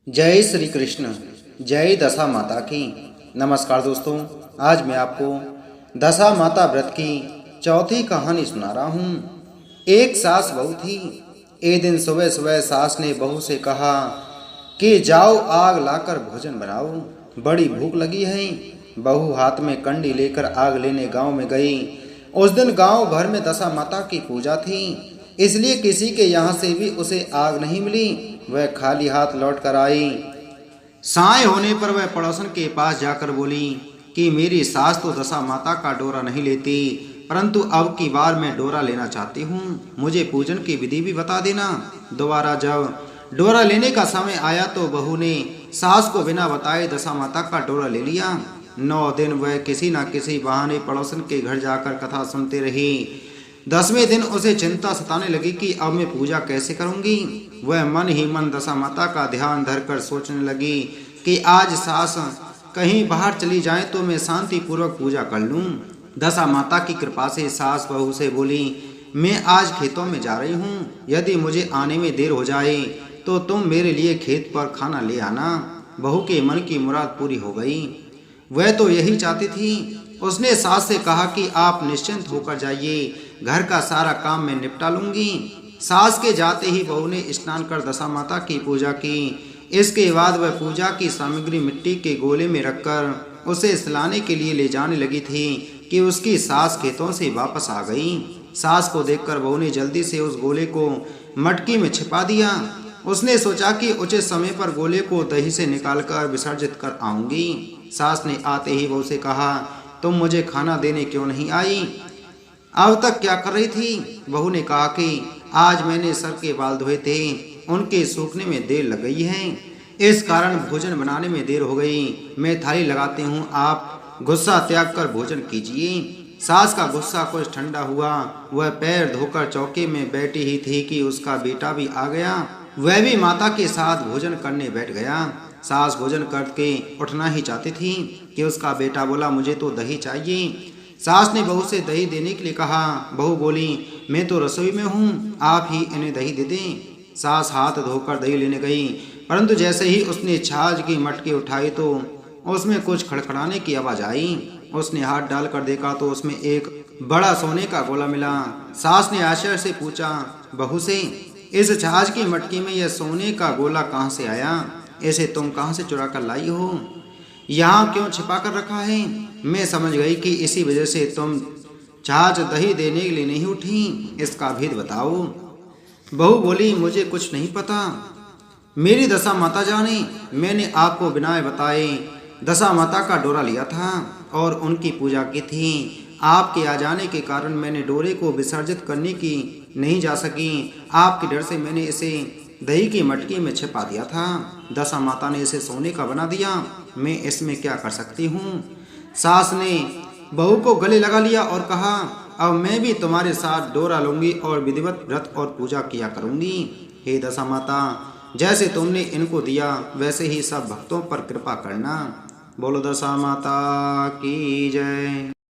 जय श्री कृष्ण। जय दशा माता की। नमस्कार दोस्तों, आज मैं आपको दशा माता व्रत की चौथी कहानी सुना रहा हूँ। एक सास बहू थी। एक दिन सुबह सुबह सास ने बहू से कहा कि जाओ आग लाकर भोजन बनाओ, बड़ी भूख लगी है। बहू हाथ में कंडी लेकर आग लेने गांव में गई। उस दिन गांव भर में दशा माता की पूजा थी, इसलिए किसी के यहाँ से भी उसे आग नहीं मिली। वह खाली हाथ लौट कर आई। साय होने पर वह पड़ोसन के पास जाकर बोली कि मेरी सास तो दशा माता का डोरा नहीं लेती, परंतु अब की बार मैं डोरा लेना चाहती हूँ, मुझे पूजन की विधि भी बता देना। दोबारा जब डोरा लेने का समय आया तो बहू ने सास को बिना बताए दशा माता का डोरा ले लिया। 9 दिन वह किसी न किसी बहाने पड़ोसन के घर जाकर कथा सुनते रही। 10वें दिन उसे चिंता सताने लगी कि अब मैं पूजा कैसे करूंगी। वह मन ही मन दशा माता का ध्यान धरकर सोचने लगी कि आज सास कहीं बाहर चली जाए तो मैं शांति पूर्वक पूजा कर लूं। दशा माता की कृपा से सास बहू से बोली, मैं आज खेतों में जा रही हूँ, यदि मुझे आने में देर हो जाए तो तुम मेरे लिए खेत पर खाना ले आना। बहू के मन की मुराद पूरी हो गई। वह तो यही चाहती थी। उसने सास से कहा कि आप निश्चिंत होकर जाइए, घर का सारा काम मैं निपटा लूंगी। सास के जाते ही बहू ने स्नान कर दशा माता की पूजा की। इसके बाद वह पूजा की सामग्री मिट्टी के गोले में रखकर उसे सिलाने के लिए ले जाने लगी थी कि उसकी सास खेतों से वापस आ गई। सास को देखकर बहू ने जल्दी से उस गोले को मटकी में छिपा दिया। उसने सोचा कि उचित समय पर गोले को दही से निकालकर विसर्जित कर आऊंगी। सास ने आते ही बहू से कहा, तुम मुझे खाना देने क्यों नहीं आई? अब तक क्या कर रही थी? बहू ने कहा कि आज मैंने सर के बाल धोए थे, उनके सूखने में देर लग गई है, इस कारण भोजन बनाने में देर हो गई। मैं थाली लगाती हूँ, आप गुस्सा त्याग कर भोजन कीजिए। सास का गुस्सा कुछ ठंडा हुआ। वह पैर धोकर चौके में बैठी ही थी कि उसका बेटा भी आ गया। वह भी माता के साथ भोजन करने बैठ गया। सास भोजन करके उठना ही चाहती थी कि उसका बेटा बोला, मुझे तो दही चाहिए। सास ने बहू से दही देने के लिए कहा। बहू बोली, मैं तो रसोई में हूँ, आप ही इन्हें दही दे दें। सास हाथ धोकर दही लेने गई, परंतु जैसे ही उसने छाछ की मटकी उठाई तो उसमें कुछ खड़खड़ाने की आवाज आई। उसने हाथ डालकर देखा तो उसमें एक बड़ा सोने का गोला मिला। सास ने आश्चर्य से पूछा बहू से, इस छाछ की मटकी में यह सोने का गोला कहाँ से आया? इसे तुम कहाँ से चुरा कर लाई हो? यहाँ क्यों छिपा कर रखा है? मैं समझ गई कि इसी वजह से तुम छाछ दही देने के लिए नहीं उठी, इसका भेद बताओ। बहू बोली, मुझे कुछ नहीं पता, मेरी दशा माता जाने। मैंने आपको बिना बताए दशा माता का डोरा लिया था और उनकी पूजा की थी। आपके आ जाने के कारण मैंने डोरे को विसर्जित करने की नहीं जा सकी। आपके डर से मैंने इसे दही की मटकी में छिपा दिया था। दशा माता ने इसे सोने का बना दिया, मैं इसमें क्या कर सकती हूँ? सास ने बहू को गले लगा लिया और कहा, अब मैं भी तुम्हारे साथ डोरा लूंगी और विधिवत व्रत और पूजा किया करूंगी। हे दशा माता, जैसे तुमने इनको दिया वैसे ही सब भक्तों पर कृपा करना। बोलो दशा माता की जय।